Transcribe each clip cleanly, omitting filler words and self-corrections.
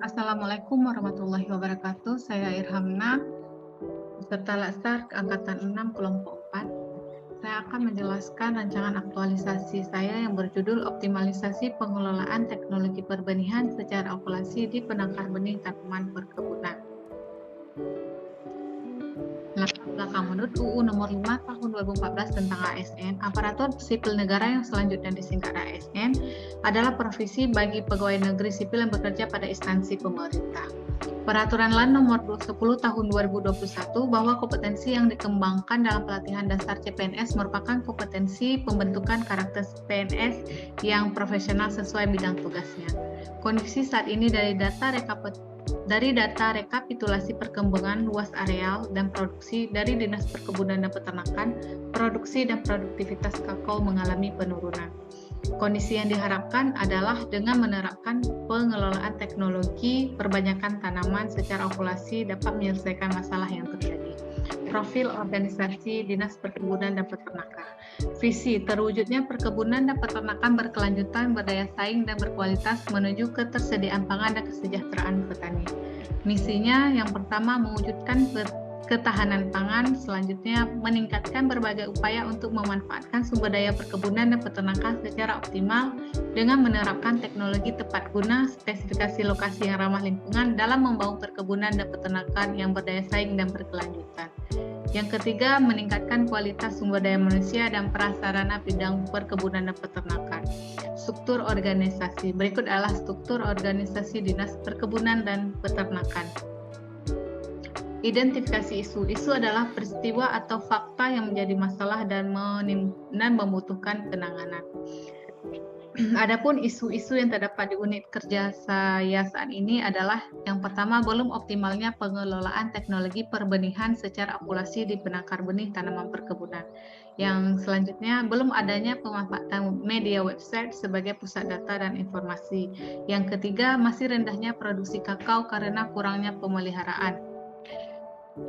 Assalamualaikum warahmatullahi wabarakatuh. Saya Irhamna, peserta Laskar Angkatan 6 Kelompok 4. Saya akan menjelaskan rancangan aktualisasi saya yang berjudul Optimalisasi Pengelolaan Teknologi Perbenihan secara Okulasi di Penangkar Benih Tanaman Perkebunan. Latar belakang menurut UU Nomor 5 Tahun 2014 tentang ASN, aparatur sipil negara yang selanjutnya disingkat ASN adalah profesi bagi pegawai negeri sipil yang bekerja pada instansi pemerintah. Peraturan LAN Nomor 10 Tahun 2021 bahwa kompetensi yang dikembangkan dalam pelatihan dasar CPNS merupakan kompetensi pembentukan karakter PNS yang profesional sesuai bidang tugasnya. Kondisi saat ini dari data rekapitulasi perkembangan luas areal dan produksi dari Dinas Perkebunan dan Peternakan, produksi dan produktivitas kakao mengalami penurunan. Kondisi yang diharapkan adalah dengan menerapkan pengelolaan teknologi perbanyakan tanaman secara okulasi dapat menyelesaikan masalah yang terjadi. Profil organisasi Dinas Perkebunan dan Peternakan. Visi terwujudnya perkebunan dan peternakan berkelanjutan, berdaya saing dan berkualitas menuju ketersediaan pangan dan kesejahteraan petani. Misinya yang pertama mewujudkan ketahanan pangan, selanjutnya meningkatkan berbagai upaya untuk memanfaatkan sumber daya perkebunan dan peternakan secara optimal dengan menerapkan teknologi tepat guna, spesifikasi lokasi yang ramah lingkungan dalam membangun perkebunan dan peternakan yang berdaya saing dan berkelanjutan. Yang ketiga, meningkatkan kualitas sumber daya manusia dan prasarana bidang perkebunan dan peternakan. Struktur organisasi. Berikut adalah struktur organisasi Dinas Perkebunan dan Peternakan. Identifikasi isu. Isu adalah peristiwa atau fakta yang menjadi masalah dan membutuhkan penanganan. Adapun isu-isu yang terdapat di unit kerja saya saat ini adalah yang pertama, belum optimalnya pengelolaan teknologi perbenihan secara okulasi di penangkar benih tanaman perkebunan. Yang selanjutnya, belum adanya pemanfaatan media website sebagai pusat data dan informasi. Yang ketiga, masih rendahnya produksi kakao karena kurangnya pemeliharaan.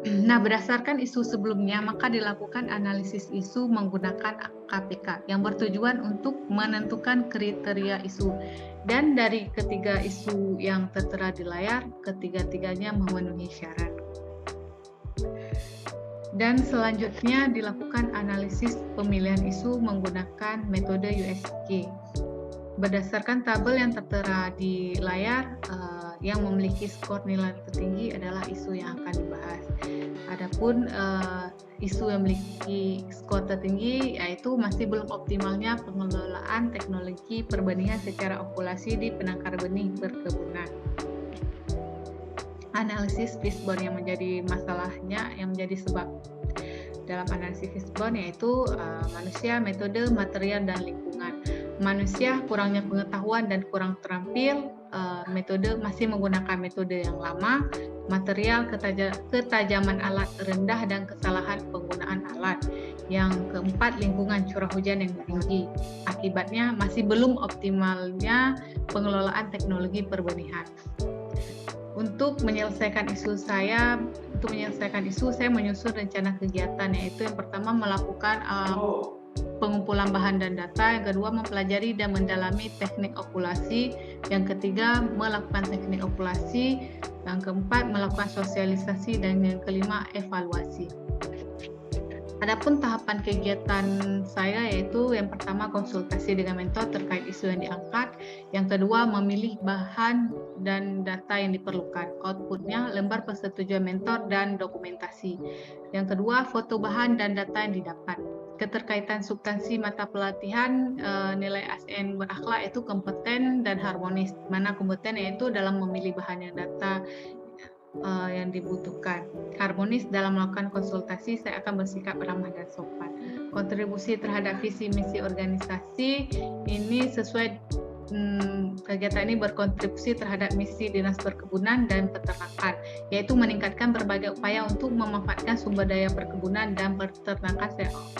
Nah, berdasarkan isu sebelumnya, maka dilakukan analisis isu menggunakan KPK yang bertujuan untuk menentukan kriteria isu. Dan dari ketiga isu yang tertera di layar, ketiga-tiganya memenuhi syarat. Dan selanjutnya dilakukan analisis pemilihan isu menggunakan metode USG. Berdasarkan tabel yang tertera di layar, yang memiliki skor nilai tertinggi adalah isu yang akan dibahas. Adapun isu yang memiliki skor tertinggi yaitu masih belum optimalnya pengelolaan teknologi perbenihan secara okulasi di penangkar benih perkebunan. Analisis fishbone yang menjadi masalahnya, yang menjadi sebab dalam analisis fishbone yaitu manusia, metode, material, dan lingkungan. Manusia kurangnya pengetahuan dan kurang terampil, metode masih menggunakan metode yang lama, material ketajaman alat rendah dan kesalahan penggunaan alat. Yang keempat, lingkungan curah hujan yang tinggi. Akibatnya masih belum optimalnya pengelolaan teknologi perbenihan. Untuk menyelesaikan isu saya menyusun rencana kegiatan, yaitu yang pertama melakukan pengumpulan bahan dan data, yang kedua mempelajari dan mendalami teknik okulasi, yang ketiga melakukan teknik okulasi, yang keempat melakukan sosialisasi, dan yang kelima evaluasi. Adapun tahapan kegiatan saya yaitu yang pertama konsultasi dengan mentor terkait isu yang diangkat, yang kedua memilih bahan dan data yang diperlukan, outputnya lembar persetujuan mentor dan dokumentasi. Yang kedua foto bahan dan data yang didapat. Keterkaitan substansi mata pelatihan nilai ASN berakhlak yaitu kompeten dan harmonis, mana kompeten yaitu dalam memilih bahan dan data yang dibutuhkan. Harmonis dalam melakukan konsultasi, saya akan bersikap ramah dan sopan. Kontribusi terhadap visi misi organisasi ini sesuai kegiatan ini berkontribusi terhadap misi Dinas Perkebunan dan Peternakan, yaitu meningkatkan berbagai upaya untuk memanfaatkan sumber daya perkebunan dan peternakan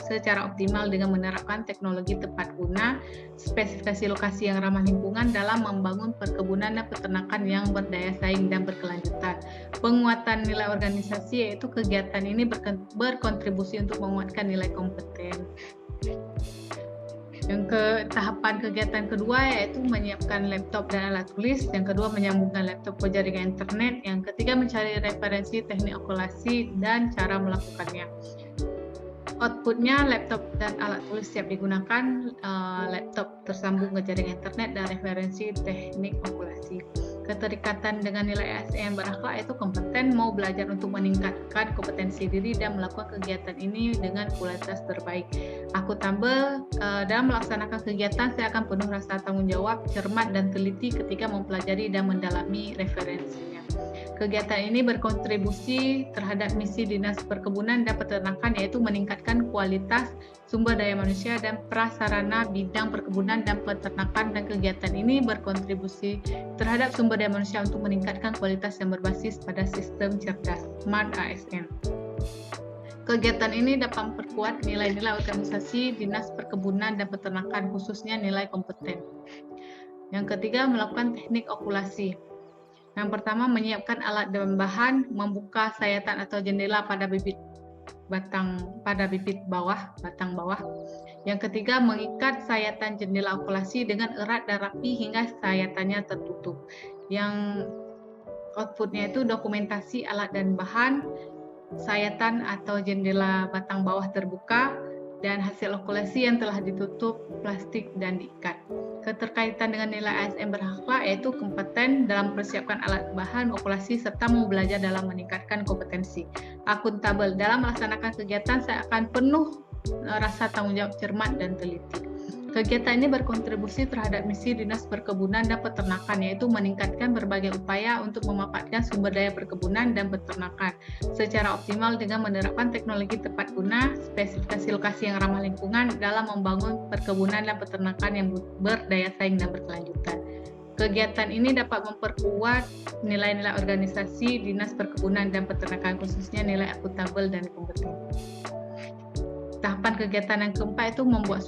secara optimal dengan menerapkan teknologi tepat guna, spesifikasi lokasi yang ramah lingkungan dalam membangun perkebunan dan peternakan yang berdaya saing dan berkelanjutan. Penguatan nilai organisasi, yaitu kegiatan ini berkontribusi untuk menguatkan nilai kompeten. Tahapan kegiatan kedua yaitu menyiapkan laptop dan alat tulis, yang kedua menyambungkan laptop ke jaringan internet, yang ketiga mencari referensi teknik okulasi dan cara melakukannya. Outputnya laptop dan alat tulis siap digunakan, laptop tersambung ke jaringan internet dan referensi teknik okulasi. Keterikatan dengan nilai ASN berakhlak itu kompeten, mau belajar untuk meningkatkan kompetensi diri dan melakukan kegiatan ini dengan kualitas terbaik. Akuntabel, dalam melaksanakan kegiatan saya akan penuh rasa tanggung jawab, cermat dan teliti ketika mempelajari dan mendalami referensinya. Kegiatan ini berkontribusi terhadap misi Dinas Perkebunan dan Peternakan, yaitu meningkatkan kualitas sumber daya manusia dan prasarana bidang perkebunan dan peternakan, dan kegiatan ini berkontribusi terhadap sumber daya manusia untuk meningkatkan kualitas yang berbasis pada sistem cerdas Smart ASN. Kegiatan ini dapat memperkuat nilai-nilai organisasi Dinas Perkebunan dan Peternakan, khususnya nilai kompeten. Yang ketiga, melakukan teknik okulasi. Yang pertama, menyiapkan alat dan bahan, membuka sayatan atau jendela pada batang bawah. Yang ketiga, mengikat sayatan jendela okulasi dengan erat dan rapi hingga sayatannya tertutup. Yang outputnya itu dokumentasi alat dan bahan, sayatan atau jendela batang bawah terbuka, dan hasil okulasi yang telah ditutup plastik dan diikat. Keterkaitan dengan nilai ASN berakhlak yaitu kompeten dalam mempersiapkan alat bahan okulasi serta mau belajar dalam meningkatkan kompetensi. Akuntabel, dalam melaksanakan kegiatan saya akan penuh rasa tanggung jawab, cermat dan teliti. Kegiatan ini berkontribusi terhadap misi Dinas Perkebunan dan Peternakan, yaitu meningkatkan berbagai upaya untuk memanfaatkan sumber daya perkebunan dan peternakan secara optimal dengan menerapkan teknologi tepat guna, spesifikasi lokasi yang ramah lingkungan dalam membangun perkebunan dan peternakan yang berdaya saing dan berkelanjutan. Kegiatan ini dapat memperkuat nilai-nilai organisasi Dinas Perkebunan dan Peternakan, khususnya nilai akuntabel dan kompeten. Tahapan kegiatan yang keempat itu membuat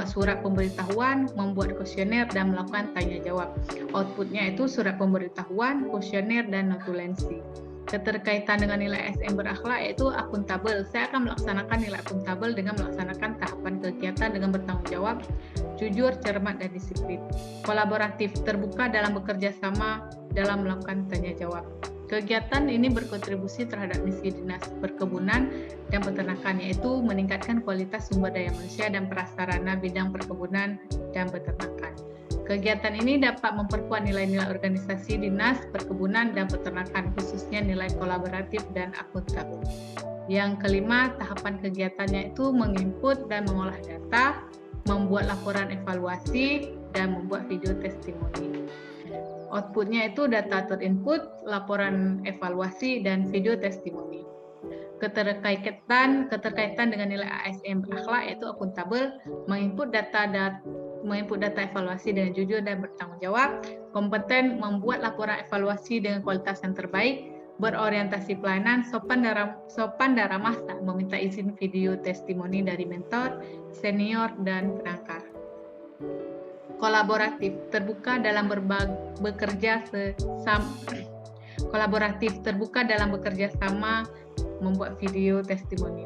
surat pemberitahuan, membuat kuesioner dan melakukan tanya jawab. Outputnya itu surat pemberitahuan, kuesioner dan notulensi. Keterkaitan dengan nilai ASN berakhlak yaitu akuntabel. Saya akan melaksanakan nilai akuntabel dengan melaksanakan tahapan kegiatan dengan bertanggung jawab, jujur, cermat dan disiplin. Kolaboratif, terbuka dalam bekerja sama dalam melakukan tanya jawab. Kegiatan ini berkontribusi terhadap misi Dinas Perkebunan dan Peternakan, yaitu meningkatkan kualitas sumber daya manusia dan prasarana bidang perkebunan dan peternakan. Kegiatan ini dapat memperkuat nilai-nilai organisasi Dinas Perkebunan dan Peternakan, khususnya nilai kolaboratif dan akuntabel. Yang kelima, tahapan kegiatannya itu menginput dan mengolah data, membuat laporan evaluasi, dan membuat video testimoni. Outputnya itu data terinput, laporan evaluasi, dan video testimoni. Keterkaitan dengan nilai ASN berakhlak yaitu akuntabel, menginput data evaluasi dengan jujur dan bertanggung jawab, kompeten membuat laporan evaluasi dengan kualitas yang terbaik, berorientasi pelayanan, sopan dan ramah saat meminta izin video testimoni dari mentor, senior, dan penangkar. Kolaboratif, terbuka dalam bekerja sama membuat video testimoni.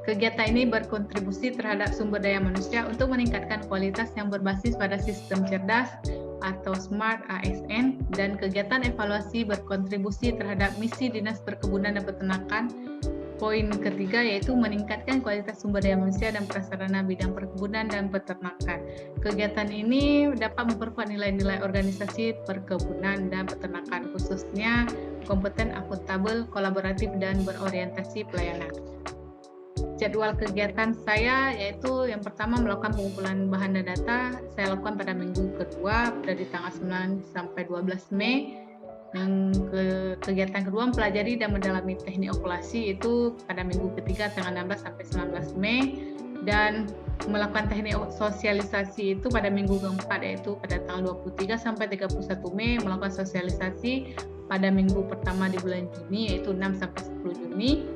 Kegiatan ini berkontribusi terhadap sumber daya manusia untuk meningkatkan kualitas yang berbasis pada sistem cerdas atau Smart ASN, dan kegiatan evaluasi berkontribusi terhadap misi Dinas Perkebunan dan Peternakan. Poin ketiga yaitu meningkatkan kualitas sumber daya manusia dan prasarana bidang perkebunan dan peternakan. Kegiatan ini dapat memperkuat nilai-nilai organisasi perkebunan dan peternakan, khususnya kompeten, akuntabel, kolaboratif, dan berorientasi pelayanan. Jadwal kegiatan saya yaitu yang pertama melakukan pengumpulan bahan dan data. Saya lakukan pada minggu kedua dari tanggal 9 sampai 12 Mei. Yang kegiatan kedua mempelajari dan mendalami teknik okulasi itu pada minggu ketiga tanggal 16 sampai 19 Mei, dan melakukan teknik sosialisasi itu pada minggu keempat yaitu pada tanggal 23 sampai 31 Mei, melakukan sosialisasi pada minggu pertama di bulan Juni yaitu 6 sampai 10 Juni,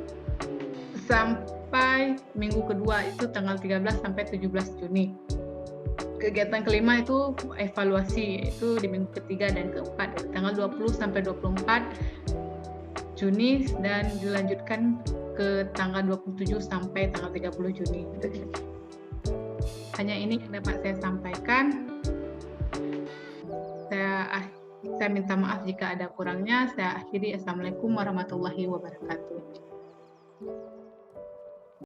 sampai minggu kedua itu tanggal 13 sampai 17 Juni. Kegiatan kelima itu evaluasi, itu di minggu ketiga dan keempat dari tanggal 20 sampai 24 Juni dan dilanjutkan ke tanggal 27 sampai tanggal 30 Juni. hanya ini yang dapat saya sampaikan. Saya minta maaf jika ada kurangnya. Saya akhiri. Assalamualaikum warahmatullahi wabarakatuh.